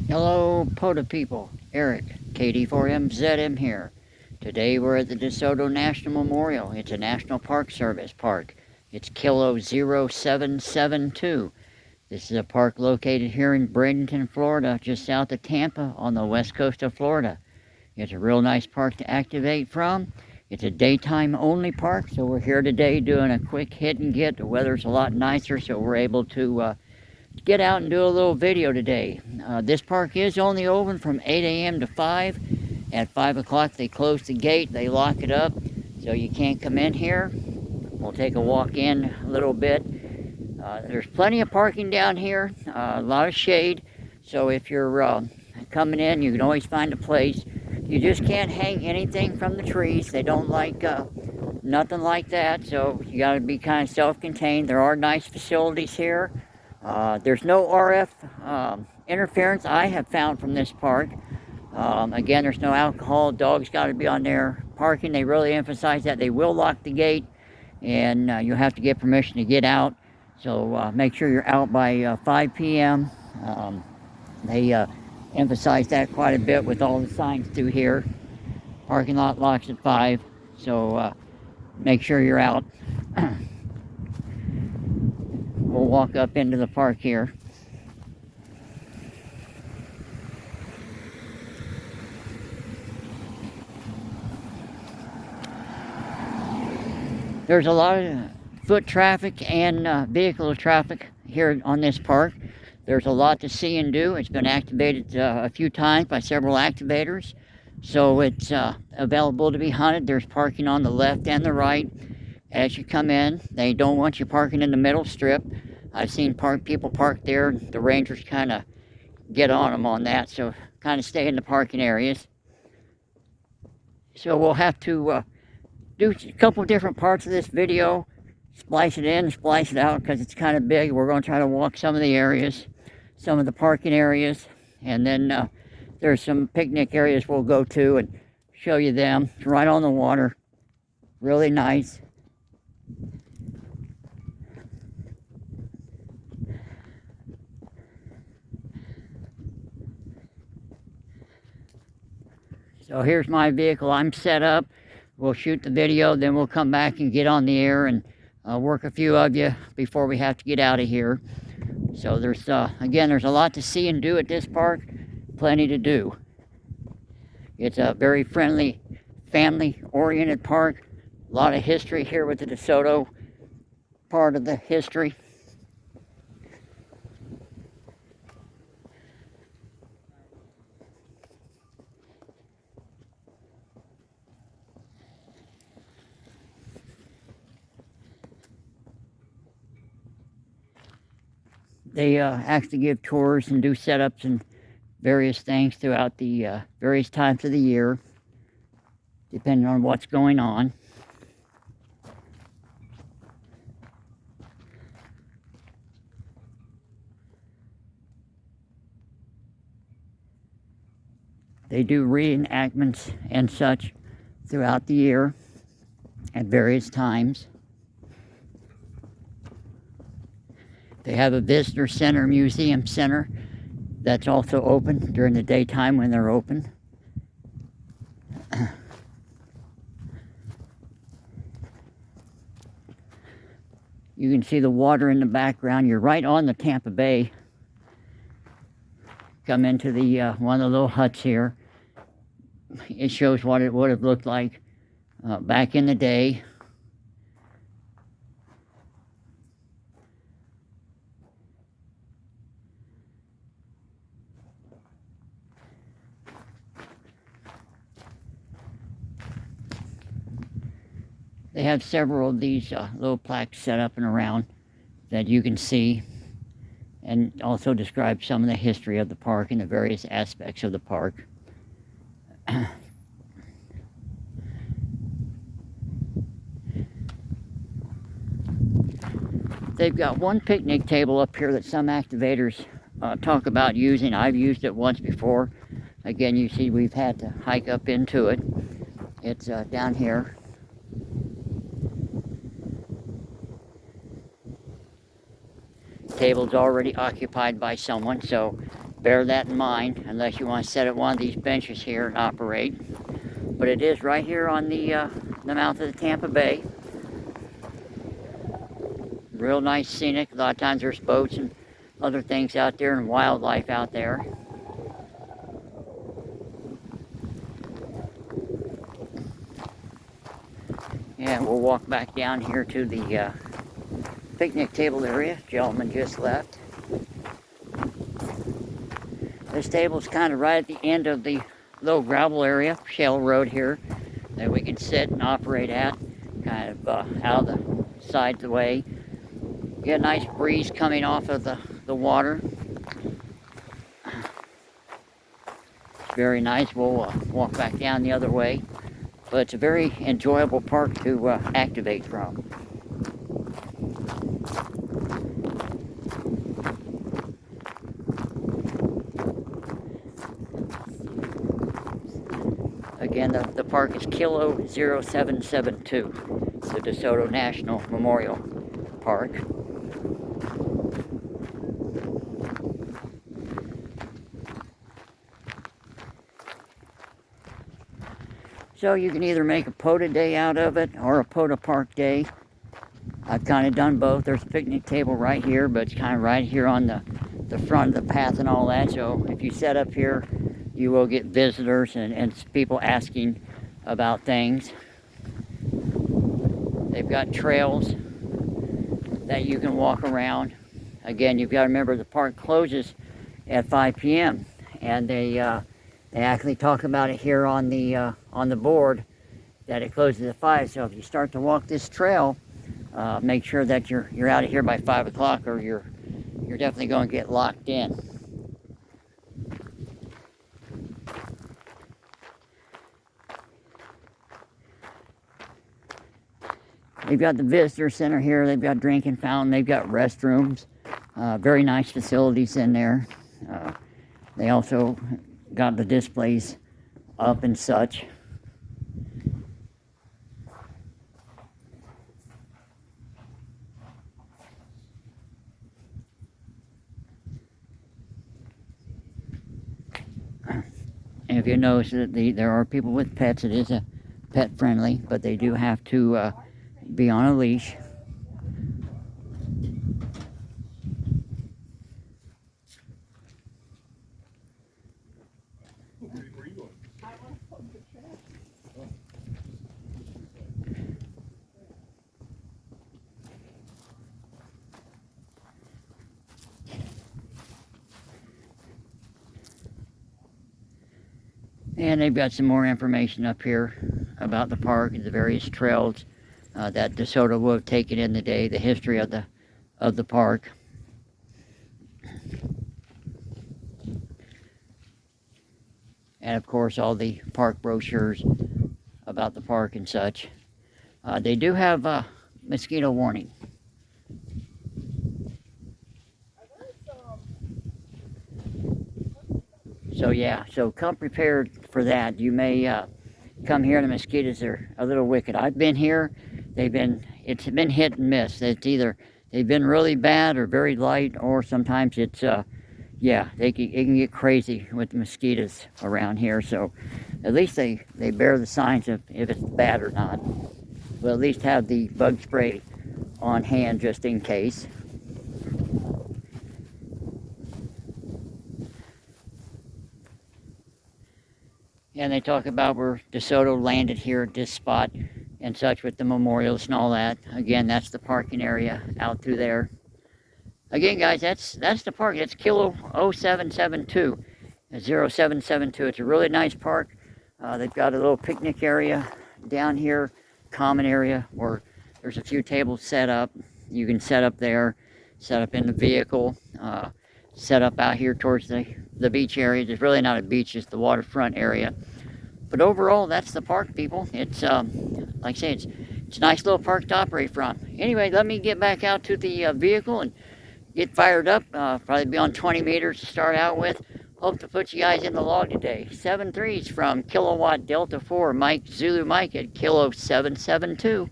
Hello, POTA people. Eric, KD4MZM here. Today we're at the Soto National Memorial. It's a National Park Service park. It's K-0772. This is a park located here in Bradenton, Florida, just south of Tampa on the west coast of Florida. It's a real nice park to activate from. It's a daytime only park, so we're here today doing a quick hit and get. The weather's a lot nicer, so we're able to get out and do a little video today. This park is only open from 8 a.m. to 5. At 5 o'clock they close the gate, they lock it up, so you can't come in here. We'll take a walk in a little bit. There's plenty of parking down here, a lot of shade, so if you're coming in, you can always find a place. You just can't hang anything from the trees. They don't like nothing like that, so you got to be kind of self-contained. There are nice facilities here. There's no RF interference I have found from this park. Again, there's no alcohol. Dogs got to be on there. Parking, they really emphasize that. They will lock the gate, and you'll have to get permission to get out. So make sure you're out by 5 p.m. They emphasize that quite a bit with all the signs through here. Parking lot locks at 5, so make sure you're out. We'll walk up into the park here. There's a lot of foot traffic and vehicle traffic here on this park. There's a lot to see and do. It's been activated a few times by several activators, so it's available to be hunted. There's parking on the left and the right. As you come in, they don't want you parking in the middle strip. I've seen people park there. The rangers kind of get on them on that, so kind of stay in the parking areas. So we'll have to do a couple different parts of this video, splice it in, splice it out, because it's kind of big. We're going to try to walk some of the areas, some of the parking areas, and then there's some picnic areas we'll go to and show you them. It's right on the water, really nice. So here's my vehicle. I'm set up. We'll shoot the video, then we'll come back and get on the air and work a few of you before we have to get out of here. So there's, again, there's a lot to see and do at this park. Plenty to do. It's a very friendly, family-oriented park. A lot of history here with the DeSoto part of the history. They actually give tours and do setups and various things throughout the various times of the year, depending on what's going on. They do reenactments and such throughout the year at various times. They have a visitor center, museum center, that's also open during the daytime when they're open. You can see the water in the background. You're right on the Tampa Bay. Come into the one of the little huts here. It shows what it would have looked like back in the day. They have several of these little plaques set up and around that you can see, and also describe some of the history of the park and the various aspects of the park. They've got one picnic table up here that some activators talk about using. I've used it once before. Again, you see we've had to hike up into it. It's down here. Table's already occupied by someone, so bear that in mind unless you want to set at one of these benches here and operate. But it is right here on the mouth of the Tampa Bay. Real nice scenic. A lot of times there's boats and other things out there and wildlife out there. And we'll walk back down here to the picnic table area. Gentleman just left. This table's kind of right at the end of the little gravel area, shale road here, that we can sit and operate at, kind of out of the side of the way. Get a nice breeze coming off of the water. It's very nice. We'll walk back down the other way. But it's a very enjoyable park to activate from. Again, the park is K-0772. It's the DeSoto National Memorial Park. So you can either make a POTA day out of it or a POTA park day. I've kind of done both. There's a picnic table right here, but it's kind of right here on the front of the path and all that. So if you set up here, you will get visitors and people asking about things. They've got trails that you can walk around. Again, you've got to remember the park closes at 5 p.m. and they actually talk about it here on the board that it closes at 5. So if you start to walk this trail, make sure that you're out of here by 5 o'clock, or you're definitely going to get locked in. They've got the visitor center here. They've got drinking fountain. They've got restrooms. Very nice facilities in there. They also got the displays up and such. And if you notice that there are people with pets, it is a pet friendly, but they do have to be on a leash. And they've got some more information up here about the park and the various trails that DeSoto will have taken in the day, the history of the park. And of course all the park brochures about the park and such. They do have a mosquito warning. So yeah, so come prepared for that. You may come here and the mosquitoes are a little wicked. I've been here. It's been hit and miss. It's either they've been really bad or very light, or sometimes it's yeah, it can get crazy with the mosquitoes around here. So at least they bear the signs of if it's bad or not. We'll at least have the bug spray on hand just in case. And they talk about where DeSoto landed here at this spot and such with the memorials and all that. Again, that's the parking area out through there. Again, guys, that's the park. That's K-0772, 0772. It's a really nice park. They've got a little picnic area down here, common area where there's a few tables set up. You can set up there, set up in the vehicle, set up out here towards the beach area. There's really not a beach, it's the waterfront area. But overall, that's the park, people. It's, like I say, it's a nice little park to operate from. Anyway, let me get back out to the vehicle and get fired up. Probably be on 20 meters to start out with. Hope to put you guys in the log today. 7-3s from Kilowatt Delta 4, Mike Zulu Mike at K-0772.